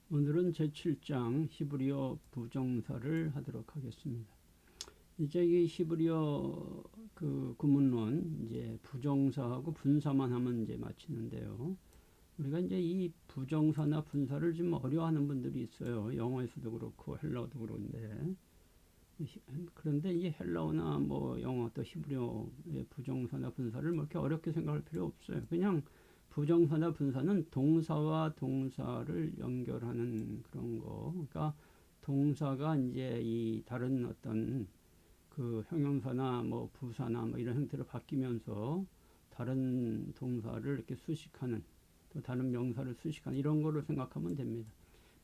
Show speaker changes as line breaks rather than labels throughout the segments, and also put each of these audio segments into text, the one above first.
오늘은 제7장 히브리어 부정사를 하도록 하겠습니다. 이제 이 히브리어 그 구문론 이제 부정사하고 분사만 하면 이제 마치는데요. 우리가 이제 이 부정사나 분사를 좀 어려워하는 분들이 있어요. 영어에서도 그렇고 헬라어도 그런데 그런데 이 헬라어나 뭐 영어 또 히브리어의 부정사나 분사를 뭐 이렇게 어렵게 생각할 필요 없어요. 그냥 부정사나 분사는 동사와 동사를 연결하는 그런 거. 그러니까 동사가 이제 이 다른 어떤 그 형용사나 뭐 부사나 뭐 이런 형태로 바뀌면서 다른 동사를 이렇게 수식하는 또 다른 명사를 수식하는 이런 거로 생각하면 됩니다.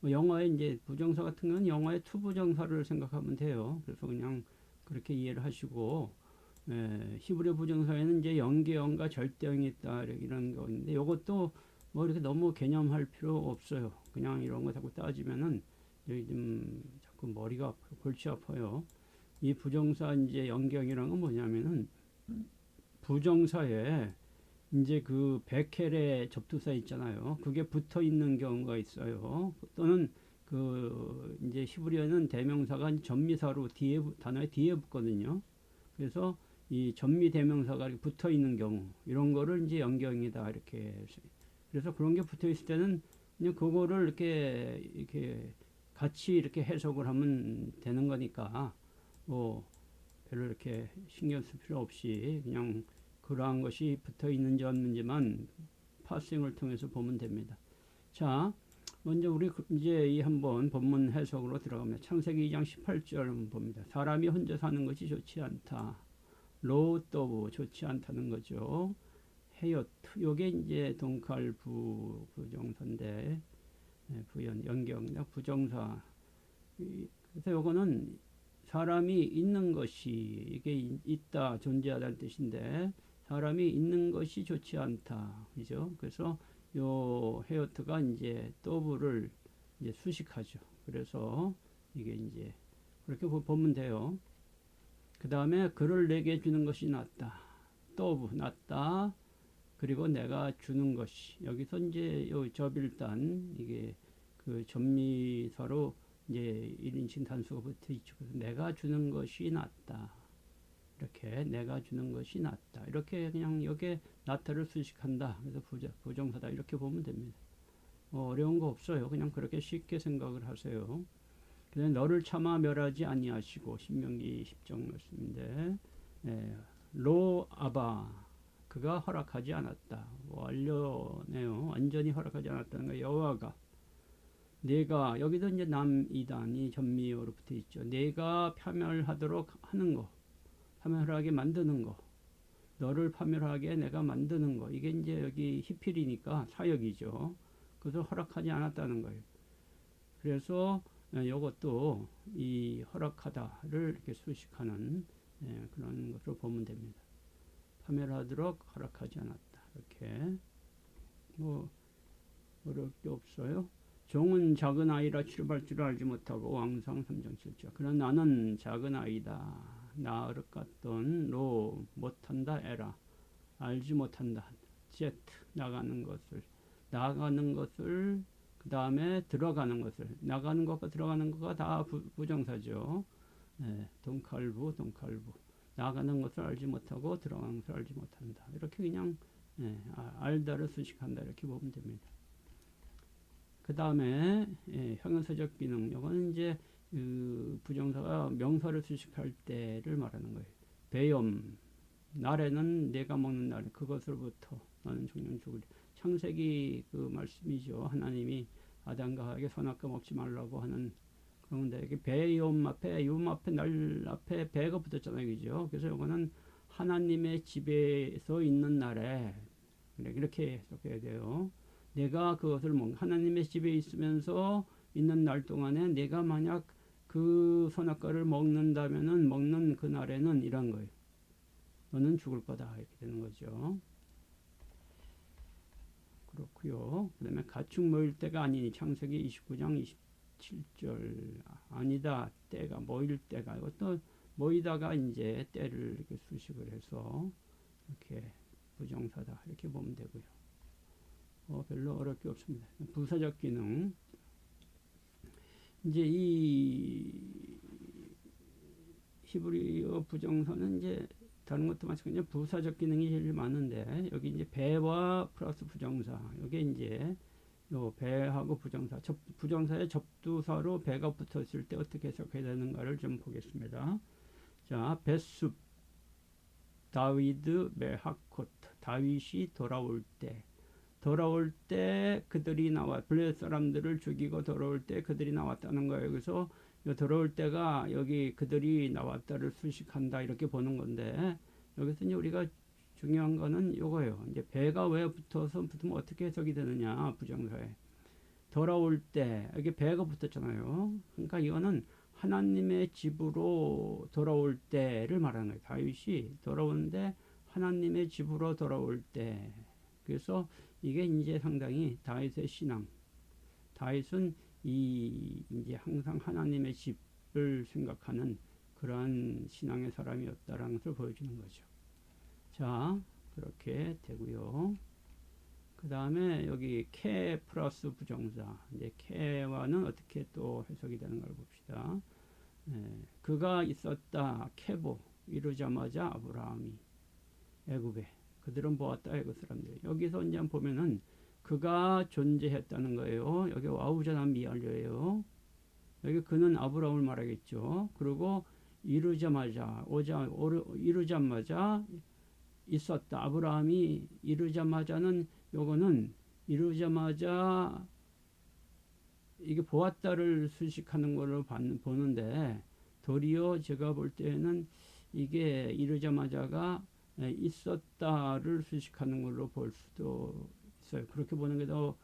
뭐 영어에 이제 부정사 같은 경우는 영어의 투부정사를 생각하면 돼요. 그래서 그냥 그렇게 이해를 하시고, 히브리어 부정사에는 이제 연계형과 절대형이 있다 이런 거 있는데 이것도 뭐 이렇게 너무 개념할 필요 없어요. 그냥 이런 거 자꾸 따지면은 여기 좀 자꾸 머리가 아파요. 골치 아파요. 이 부정사 이제 연계형이라는 건 뭐냐면은 부정사에 이제 그 백헬의 접두사 있잖아요. 그게 붙어 있는 경우가 있어요. 또는 그 이제 히브리어는 대명사가 전미사로 뒤에 단어의 뒤에 붙거든요. 그래서 이 전미 대명사가 붙어 있는 경우 이런 거를 이제 연경이다 이렇게. 그래서 그런 게 붙어 있을 때는 그냥 그거를 이렇게 같이 이렇게 해석을 하면 되는 거니까 뭐 별로 이렇게 신경 쓸 필요 없이 그냥 그러한 것이 붙어 있는지 없는지만 파싱을 통해서 보면 됩니다. 자, 먼저 우리 이제 이 한번 본문 해석으로 들어갑니다. 창세기 2장 18절 한번 봅니다. 사람이 혼자 사는 것이 좋지 않다. 로또브 좋지 않다는 거죠. 헤요트 요게 이제 동칼부 부정사인데 부연 연경 부정사. 그래서 요거는 사람이 있는 것이 이게 있다 존재하다는 뜻인데 사람이 있는 것이 좋지 않다. 그죠? 그래서 요 헤어트가 이제 또브를 이제 수식하죠. 그래서 이게 이제 그렇게 보면 돼요. 그 다음에 그를 내게 주는 것이 낫다. 또브 낫다. 그리고 내가 주는 것이 여기서 이제 요 접일단 이게 그 전미사로 이제 1인칭 단수가 붙어 있죠. 그래서 내가 주는 것이 낫다. 이렇게 내가 주는 것이 낫다. 이렇게 그냥 여기에 낫다를 수식한다. 그래서 부정사다. 이렇게 보면 됩니다. 어려운 거 없어요. 그냥 그렇게 쉽게 생각을 하세요. 그다음에 너를 차마 멸하지 아니하시고 신명기 10장 말씀인데 로 아바 그가 허락하지 않았다. 완료네요. 완전히 허락하지 않았다는 거 여호와가 내가 여기도 이제 남이단이 전미어로 붙어 있죠. 내가 파멸하도록 하는 거, 파멸하게 만드는 거, 너를 파멸하게 내가 만드는 거. 이게 이제 여기 히필이니까 사역이죠. 그래서 허락하지 않았다는 거예요. 그래서 이것도 이 허락하다를 이렇게 수식하는 그런 것으로 보면 됩니다. 파멸하도록 허락하지 않았다. 이렇게 뭐 어려울 게 없어요. 종은 작은 아이라 출발 줄 알지 못하고 왕상 3장 7절. 그러나 나는 작은 아이다. 나 어릇 같던 로 못한다 에라. 알지 못한다. 제트 나가는 것을 그 다음에 들어가는 것을 나가는 것과 들어가는 것과 다 부정사죠. 동칼부 나가는 것을 알지 못하고 들어가는 것을 알지 못한다. 이렇게 그냥 알다를 수식한다 이렇게 보면 됩니다. 그 다음에 형용사적 기능 이거는 이제 그 부정사가 명사를 수식할 때를 말하는 거예요. 배염 날에는 내가 먹는 날 그것으로부터 너는 종종 죽으리. 창세기 그 말씀이죠. 하나님이 아담과 하에게 선악과 먹지 말라고 하는 그런데 이게 배염 앞에 요 앞에 날 앞에 배가 붙었잖아요, 그죠? 그래서 이거는 하나님의 집에서 있는 날에 이렇게 해석해야 돼요. 내가 그것을 하나님의 집에 있으면서 있는 날 동안에 내가 만약 그 선악과를 먹는다면은 먹는 그 날에는 이런 거예요. 너는 죽을 거다 이렇게 되는 거죠. 그렇고요. 그 다음에 가축 모일 때가 아니니 창세기 29장 27절 아니다 때가 모일 때가 이것도 모이다가 이제 때를 이렇게 수식을 해서 이렇게 부정사다 이렇게 보면 되고요. 별로 어렵게 없습니다. 부사적 기능 이제 이 히브리어 부정사는 이제 다른 것도 마찬가지로 부사적 기능이 제일 많은데 여기 이제 배와 플러스 부정사 여기 이제 요 배하고 부정사 부정사의 접두사로 배가 붙었을 때 어떻게 해석해야 되는가를 좀 보겠습니다. 자, 벳숲 다위드 메하코트 다윗이 돌아올 때 그들이 블레셋 사람들을 죽이고 돌아올 때 그들이 나왔다는 거예요. 그래서 돌아올 때가 여기 그들이 나왔다를 수식한다 이렇게 보는 건데 여기서 이제 우리가 중요한 거는 요거예요. 이제 배가 왜 붙으면 어떻게 해석이 되느냐 부정사에 돌아올 때 여기 배가 붙었잖아요. 그러니까 이거는 하나님의 집으로 돌아올 때를 말하는 거예요. 다윗이 돌아오는데 하나님의 집으로 돌아올 때 그래서 이게 이제 상당히 다윗의 신앙. 다윗은 이제 항상 하나님의 집을 생각하는 그러한 신앙의 사람이었다라는 것을 보여주는 거죠. 자, 그렇게 되고요. 그 다음에 여기 캐 플러스 부정사. 이제 캐와는 어떻게 또 해석이 되는 걸 봅시다. 그가 있었다. 캐보 이루자마자 아브라함이 애굽에 그들은 보았다 애굽 사람들. 여기서 이제 보면은 그가 존재했다는 거예요. 여기 와우전한 미완료예요. 여기 그는 아브라함을 말하겠죠. 그리고 이루자마자 있었다. 아브라함이 이루자마자는 요거는 이루자마자 이게 보았다를 수식하는 걸로 보는데 도리어 제가 볼 때는 이게 이루자마자가 있었다를 수식하는 걸로 볼 수도 있어요. 그렇게 보는 게 더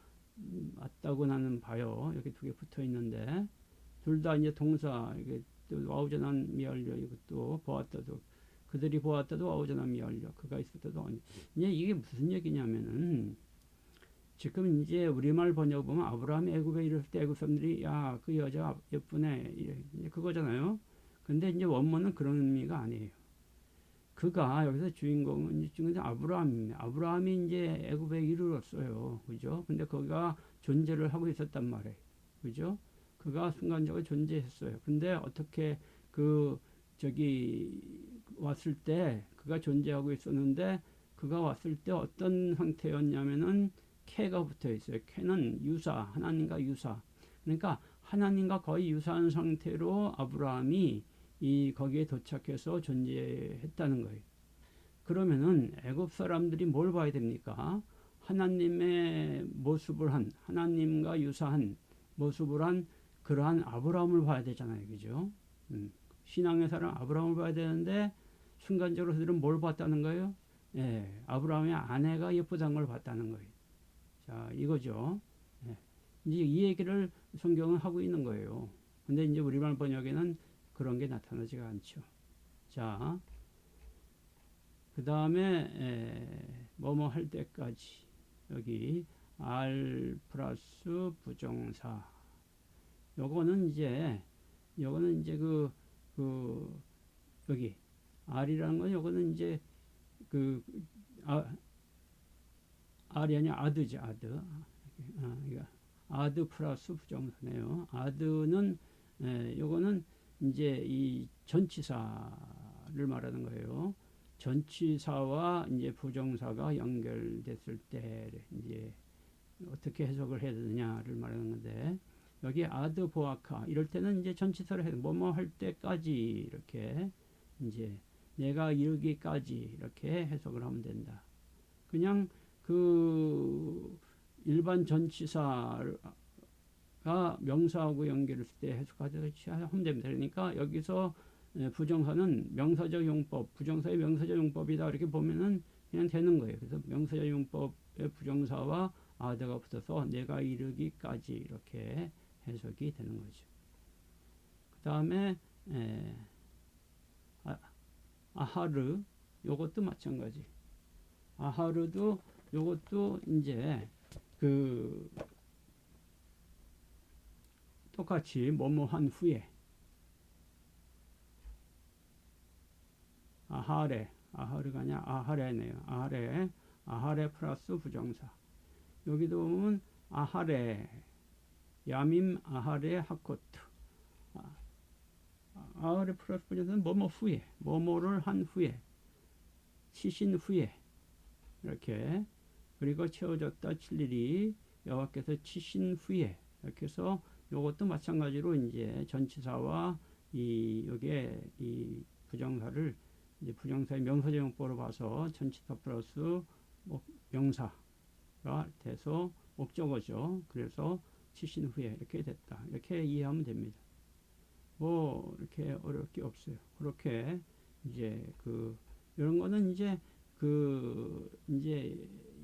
맞다고 나는 봐요. 여기 두 개 붙어 있는데 둘 다 이제 동사 이게 와우전한 미완료 이것도 보았다도 그들이 보았다도 와우전한 미완료 그가 있었다도 이제 이게 무슨 얘기냐면은 지금 이제 우리말 번역 보면 아브라함이 애굽에 이르렀을 때 애굽 사람들이 야 그 여자 예쁘네 이제 그거잖아요. 근데 이제 원문은 그런 의미가 아니에요. 그가 여기서 주인공은 아브라함입니다. 아브라함이 이제 애굽에 이르렀어요. 그죠? 근데 거기가 존재를 하고 있었단 말이에요. 그죠? 그가 순간적으로 존재했어요. 근데 어떻게 저기 왔을 때 그가 존재하고 있었는데 그가 왔을 때 어떤 상태였냐면은 캐가 붙어 있어요. 캐는 유사, 하나님과 유사. 그러니까 하나님과 거의 유사한 상태로 아브라함이 거기에 도착해서 존재했다는 거예요. 그러면은 애굽 사람들이 뭘 봐야 됩니까? 하나님의 모습을 한 하나님과 유사한 모습을 한 그러한 아브라함을 봐야 되잖아요. 그죠? 신앙의 사람 아브라함을 봐야 되는데 순간적으로 그들은 뭘 봤다는 거예요? 예, 아브라함의 아내가 예쁘다는 걸 봤다는 거예요. 자, 이거죠. 예. 이제 이 얘기를 성경은 하고 있는 거예요. 근데 이제 우리말 번역에는 그런 게 나타나지가 않죠. 자, 그 다음에 뭐뭐 할 때까지 여기 R 플러스 부정사 요거는 이제 여기 R이라는 건 요거는 이제 R이 아니라 아드지 아드 아드 플러스 부정사네요. 아드는 요거는 이제 이 전치사를 말하는 거예요. 전치사와 이제 부정사가 연결됐을 때 이제 어떻게 해석을 해야 되느냐를 말하는 건데 여기 아드 보아카 이럴 때는 이제 전치사를 해서 뭐뭐 할 때까지 이렇게 이제 내가 이르기까지 이렇게 해석을 하면 된다. 그냥 일반 전치사가 명사하고 연결했을 때 해석하듯이 하면 됩니다. 그러니까 여기서 부정사는 명사적 용법, 부정사의 명사적 용법이다 이렇게 보면은 그냥 되는 거예요. 그래서 명사적 용법의 부정사와 아드가 붙어서 내가 이르기까지 이렇게 해석이 되는 거죠. 그 다음에 아하르 요것도 마찬가지. 아하르도 요것도 이제 똑같이 뭐뭐한 후에 아하르가 아니라 아하레네요. 아하레 플러스 부정사. 여기도 보면 아하레 야밈 아하레 하코트 아래 플러스 부정사는 뭐뭐 후에, 뭐뭐를 한 후에, 치신 후에 이렇게, 그리고 채워졌다 칠 일이 여호와께서 치신 후에, 이렇게 해서 요것도 마찬가지로 이제 전치사와 이 요게 이 부정사를 이제 부정사의 명사제용법으로 봐서 전치사 플러스 명사가 돼서 목적어죠. 그래서 치신 후에 이렇게 됐다. 이렇게 이해하면 됩니다. 뭐 이렇게 어려울 게 없어요. 그렇게 이제 그 이런 거는 이제 그 이제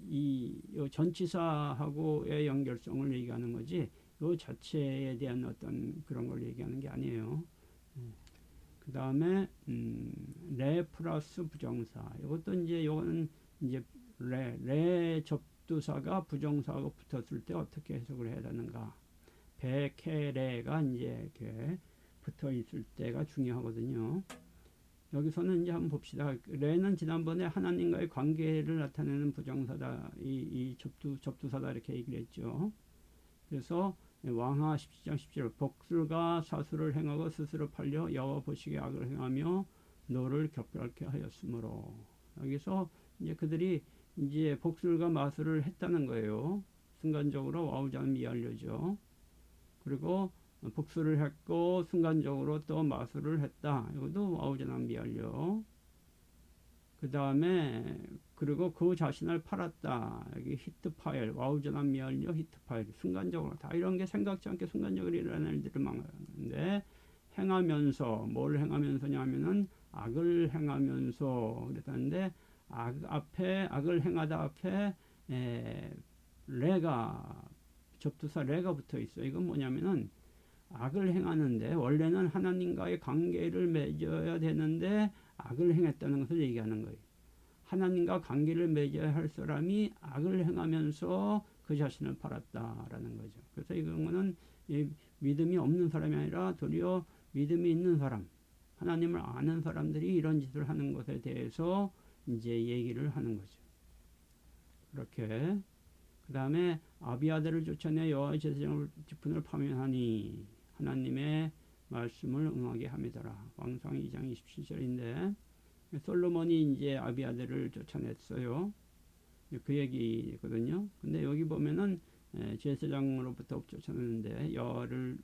이 전치사하고의 연결성을 얘기하는 거지, 요 자체에 대한 어떤 그런 걸 얘기하는 게 아니에요. 그 다음에 레 플러스 부정사. 이것도 이제 요거는 이제 레 접두사가 부정사하고 붙었을 때 어떻게 해석을 해야 되는가. 베케레가 이제 이렇게 붙어 있을 때가 중요하거든요. 여기서는 이제 한번 봅시다. 레는 지난번에 하나님과의 관계를 나타내는 부정사다, 이 접두사다 이렇게 얘기를 했죠. 그래서 왕하 17장 17절 복술과 사술을 행하고 스스로 팔려 여호와 보시기에 악을 행하며 너를 격렬케 하였으므로, 여기서 이제 그들이 이제 복술과 마술을 했다는 거예요. 순간적으로 와우자는 미알려죠. 그리고 복수를 했고 순간적으로 또 마술을 했다. 이것도 와우자는 미알려. 그 다음에 그리고 그 자신을 팔았다. 여기 히트 파일, 와우전한 미알려 히트 파일. 순간적으로 다 이런 게 생각지 않게 순간적으로 일어나는 일들을 막는데, 행하면서 뭘 행하면서냐면은 악을 행하면서 그랬다는데, 악을 행하다 앞에 레가 접두사 레가 붙어 있어. 이건 뭐냐면은 악을 행하는데 원래는 하나님과의 관계를 맺어야 되는데 악을 행했다는 것을 얘기하는 거예요. 하나님과 관계를 맺어야 할 사람이 악을 행하면서 그 자신을 팔았다라는 거죠. 그래서 이거는 믿음이 없는 사람이 아니라 도리어 믿음이 있는 사람, 하나님을 아는 사람들이 이런 짓을 하는 것에 대해서 이제 얘기를 하는 거죠. 그렇게 그 다음에 아비아들을 쫓아내 여호와의 제사장 지fun을 파면하니 하나님의 말씀을 응하게 함이더라. 왕상 2장 27절인데 솔로몬이 이제 아비아들을 쫓아냈어요. 그 얘기거든요. 근데 여기 보면은 제사장으로부터 쫓아냈는데 여호와를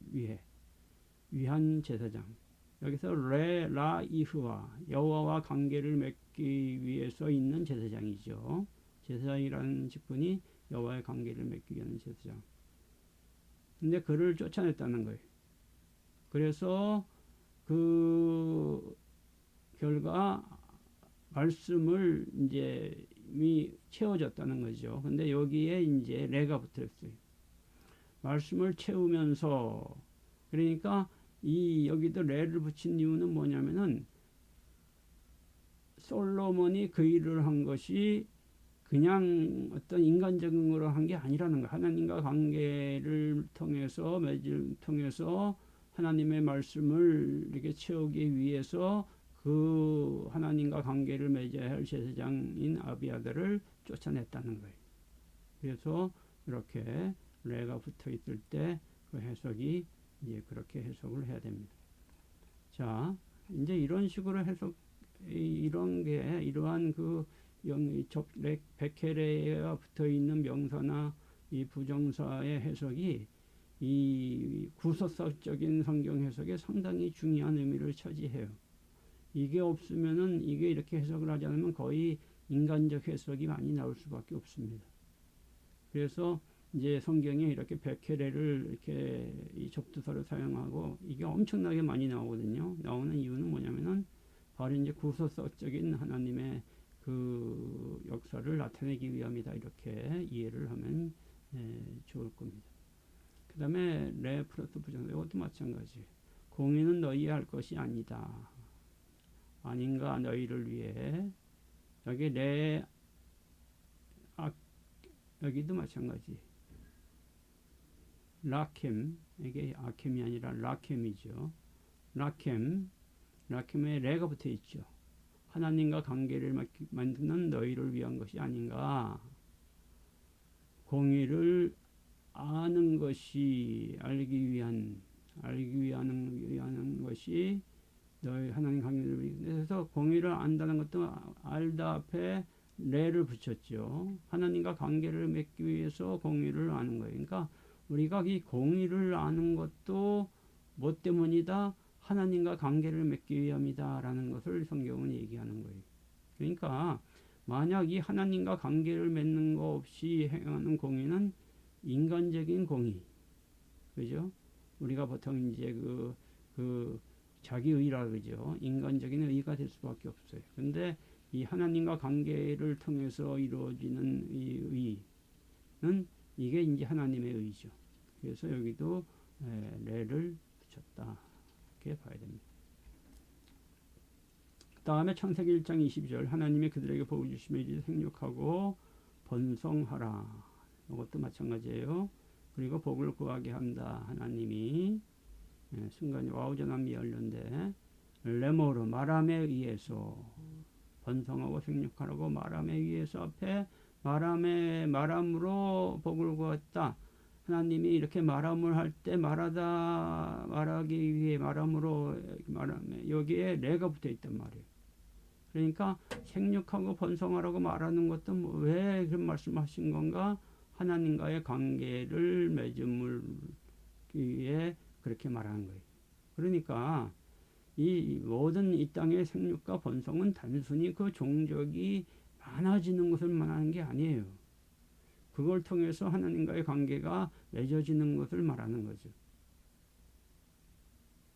위한 제사장. 여기서 라이흐와 여호와와 관계를 맺기 위해서 있는 제사장이죠. 제사장이라는 직분이 여호와의 관계를 맺기 위한 제사장. 근데 그를 쫓아냈다는 거예요. 그래서 그 결과 말씀을 이제 이미 채워졌다는 거죠. 근데 여기에 이제 레가 붙었어요. 말씀을 채우면서, 그러니까 이 여기도 레를 붙인 이유는 뭐냐면은 솔로몬이 그 일을 한 것이 그냥 어떤 인간적인 거로 한 게 아니라는 거. 하나님과 관계를 통해서 하나님의 말씀을 이렇게 채우기 위해서 그 하나님과 관계를 맺어야 할 제사장인 아비아들을 쫓아냈다는 거예요. 그래서 이렇게 레가 붙어 있을 때 그 해석이 이제 그렇게 해석을 해야 됩니다. 자, 이제 이런 식으로 해석, 이런 게 이러한 그 백헤레가 붙어 있는 명사나 이 부정사의 해석이 이 구속사적인 성경 해석에 상당히 중요한 의미를 차지해요. 이게 없으면은, 이게 이렇게 해석을 하지 않으면 거의 인간적 해석이 많이 나올 수밖에 없습니다. 그래서 이제 성경에 이렇게 백헤레를 이렇게 이 접두사를 사용하고 이게 엄청나게 많이 나오거든요. 나오는 이유는 뭐냐면은 바로 이제 구속사적인 하나님의 그 역사를 나타내기 위함이다. 이렇게 이해를 하면 좋을 겁니다. 그 다음에 레 플러스 부정사, 이것도 마찬가지. 공의는 너희의 할 것이 아니다. 아닌가 너희를 위해. 여기 여기도 마찬가지. 라켐, 이게 아켐이 아니라 라켐이죠. 라켐에 레가 붙어 있죠. 하나님과 관계를 만드는 너희를 위한 것이 아닌가. 공의를 아는 것이, 알기 위한 것이 너희 하나님 관계를 그래서 공의를 안다는 것도 알다 앞에 레를 붙였죠. 하나님과 관계를 맺기 위해서 공의를 아는 거예요. 그러니까 우리가 이 공의를 아는 것도 뭐 때문이다? 하나님과 관계를 맺기 위함이다라는 것을 성경은 얘기하는 거예요. 그러니까 만약 이 하나님과 관계를 맺는 거 없이 행하는 공의는 인간적인 공의, 그죠? 우리가 보통 이제 그 자기의라 그러죠. 인간적인 의가 될 수밖에 없어요. 근데 이 하나님과 관계를 통해서 이루어지는 이 의는 이게 이제 하나님의 의죠. 그래서 여기도 레를 붙였다. 이렇게 봐야 됩니다. 그 다음에 창세기 1장 22절 하나님이 그들에게 복을 주시며 이제 생육하고 번성하라. 이것도 마찬가지예요. 그리고 복을 구하게 한다. 하나님이 순간에 와우전함이 열렸는데 레모르 말함에 의해서 번성하고 생육하라고 말함에 의해서 앞에 말함으로 복을 구했다. 하나님이 이렇게 말함을 할 때 말하기 위해 말함으로 말함에 여기에 레가 붙어 있단 말이에요. 그러니까 생육하고 번성하라고 말하는 것도 왜 그런 말씀하신 건가? 하나님과의 관계를 맺음을 위해 그렇게 말하는 거예요. 그러니까 이 모든 이 땅의 생육과 번성은 단순히 그 종족이 많아지는 것을 말하는 게 아니에요. 그걸 통해서 하나님과의 관계가 맺어지는 것을 말하는 거죠.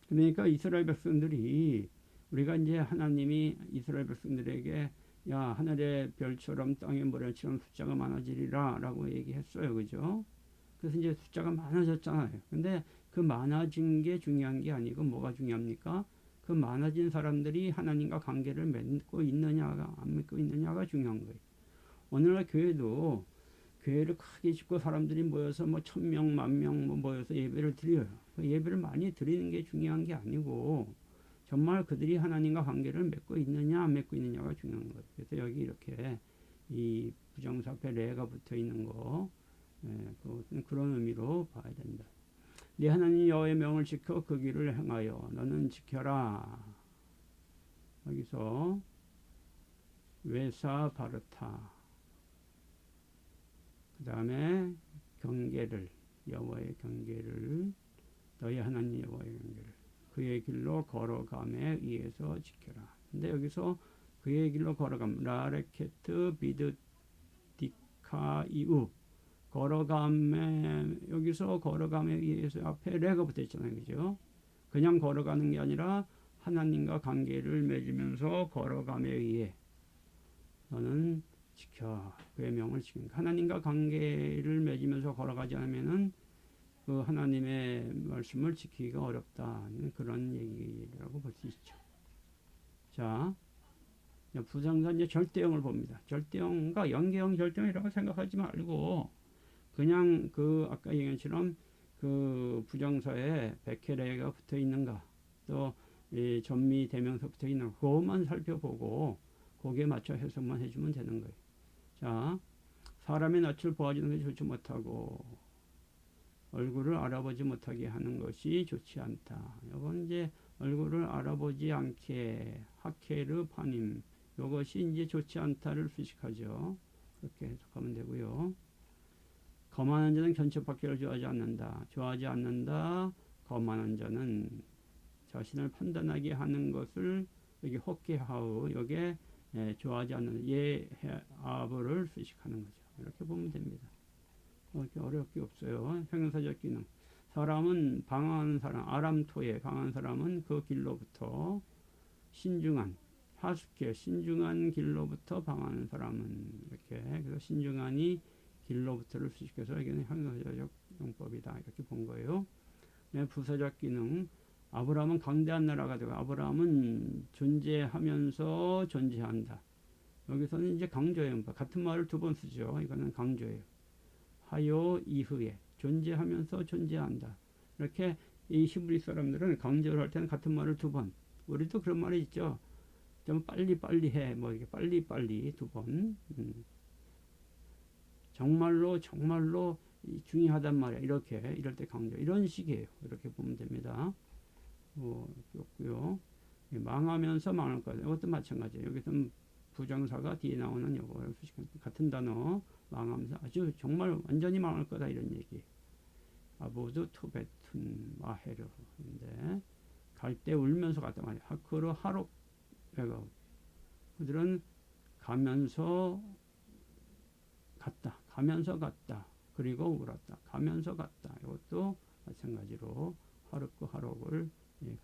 그러니까 이스라엘 백성들이 우리가 이제 하나님이 이스라엘 백성들에게 야 하늘의 별처럼 땅의 모래처럼 숫자가 많아지리라 라고 얘기했어요. 그죠? 그래서 이제 숫자가 많아졌잖아요. 근데 그 많아진 게 중요한 게 아니고 뭐가 중요합니까? 그 많아진 사람들이 하나님과 관계를 맺고 있느냐가 안 맺고 있느냐가 중요한 거예요. 오늘날 교회도 교회를 크게 짓고 사람들이 모여서 뭐 1000명, 10,000명 뭐 모여서 예배를 드려요. 그 예배를 많이 드리는 게 중요한 게 아니고 정말 그들이 하나님과 관계를 맺고 있느냐 안 맺고 있느냐가 중요한 거예요. 그래서 여기 이렇게 이 부정사 앞에 레가 붙어 있는 거 그런 의미로 봐야 된다. 네 하나님 여호와의 명을 지켜 그 길을 행하여 너는 지켜라. 여기서 외사 바르타 그 다음에 경계를 여호와의 경계를 너희 하나님 여호와의 경계를 그의 길로 걸어감에 의해서 지켜라. 근데 여기서 그의 길로 걸어감 라레케트 비드 디카 이우 걸어감에 여기서 걸어감에 의해서 앞에 레가 붙어 있잖아요. 그죠? 그냥 걸어가는 게 아니라 하나님과 관계를 맺으면서 걸어감에 의해 너는 지켜 그의 명을 지키는 하나님과 관계를 맺으면서 걸어가지 않으면은 그 하나님의 말씀을 지키기가 어렵다 그런 얘기라고 볼 수 있죠. 자, 부정사 이제 절대형을 봅니다. 절대형과 연계형 절대형이라고 생각하지 말고 그냥 그 아까 얘기한 것처럼 그 부정사에 백해레가 붙어 있는가 또 이 전미 대명사 붙어 있는가 그것만 살펴보고 거기에 맞춰 해석만 해주면 되는 거예요. 자, 사람의 낯을 보아주는 것이 좋지 못하고 얼굴을 알아보지 못하게 하는 것이 좋지 않다. 이건 이제 얼굴을 알아보지 않게 하케르 파님 이것이 이제 좋지 않다를 수식하죠. 그렇게 해석하면 되고요. 거만한 자는 견책받기를 좋아하지 않는다. 거만한 자는 자신을 판단하게 하는 것을 여기 호케하우 여기에 좋아하지 않는 예아브를 수식하는 거죠. 이렇게 보면 됩니다. 그렇게 어려울 게 없어요. 형용사적 기능. 사람은 방황하는 사람, 아람토에 강한 사람은 그 길로부터 신중한, 하스케 신중한 길로부터 방황하는 사람은 이렇게 그래서 신중한이 길로부터를 수식해서 여기는 형용사적 용법이다 이렇게 본 거예요. 네, 부사적 기능. 아브라함은 강대한 나라가 되고 아브라함은 존재하면서 존재한다. 여기서는 이제 강조예요. 같은 말을 두 번 쓰죠. 이거는 강조예요. 하요 이후에 존재하면서 존재한다. 이렇게 이 히브리 사람들은 강조를 할 때는 같은 말을 두 번. 우리도 그런 말이 있죠. 좀 빨리 해. 뭐 이렇게 빨리 두 번. 정말로 중요하단 말이야. 이렇게 이럴 때 강조. 이런 식이에요. 이렇게 보면 됩니다. 좋고요. 망하면서 망할 거다. 이것도 마찬가지예요. 여기서는 부정사가 뒤에 나오는 요거 같은 단어 망하면서 아주 정말 완전히 망할 거다 이런 얘기. 아보드 투베툰 마헤르. 인데 갈 때 울면서 갔단 말이야. 하크로 하록 배가 그들은 가면서 갔다. 가면서 갔다. 그리고 울었다. 가면서 갔다. 이것도 마찬가지로 하륵과 하록을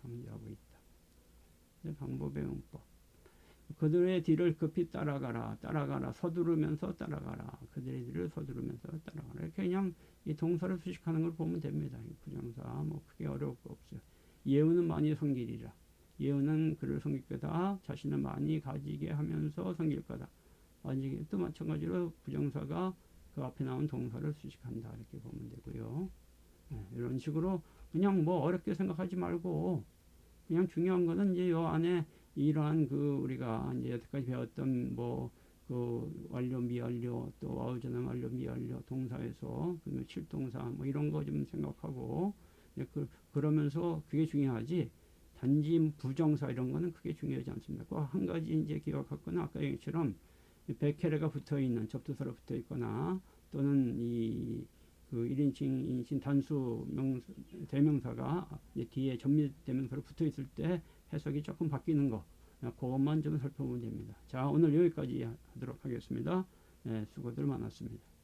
강조하고 있다. 방법의 문법. 그들의 뒤를 급히 따라가라. 따라가라. 서두르면서 따라가라. 그들의 뒤를 서두르면서 따라가라. 이렇게 그냥 이 동사를 수식하는 걸 보면 됩니다. 부정사 뭐 크게 어려울 거 없어요. 예우는 많이 섬기리라. 예우는 그를 섬길 거다. 자신을 많이 가지게 하면서 섬길 거다. 만약에 또 마찬가지로 부정사가 그 앞에 나온 동사를 수식한다. 이렇게 보면 되고요. 이런 식으로 그냥 뭐 어렵게 생각하지 말고 그냥 중요한 거는 이제 요 안에 이러한 그 우리가 이제 여태까지 배웠던 뭐 그 완료 미완료 또 와우전형 완료 미완료 동사에서 그 실동사 뭐 이런 거 좀 생각하고 그러면서 그게 중요하지 단지 부정사 이런 거는 크게 중요하지 않습니다. 그 한 가지 이제 기억할 거는 아까 얘기처럼 백해레가 붙어 있는 접두사로 붙어 있거나 또는 그 1인칭, 2인칭 단수 대명사가 뒤에 전미대명사로 붙어 있을 때 해석이 조금 바뀌는 거 그것만 좀 살펴보면 됩니다. 자, 오늘 여기까지 하도록 하겠습니다. 수고들 많았습니다.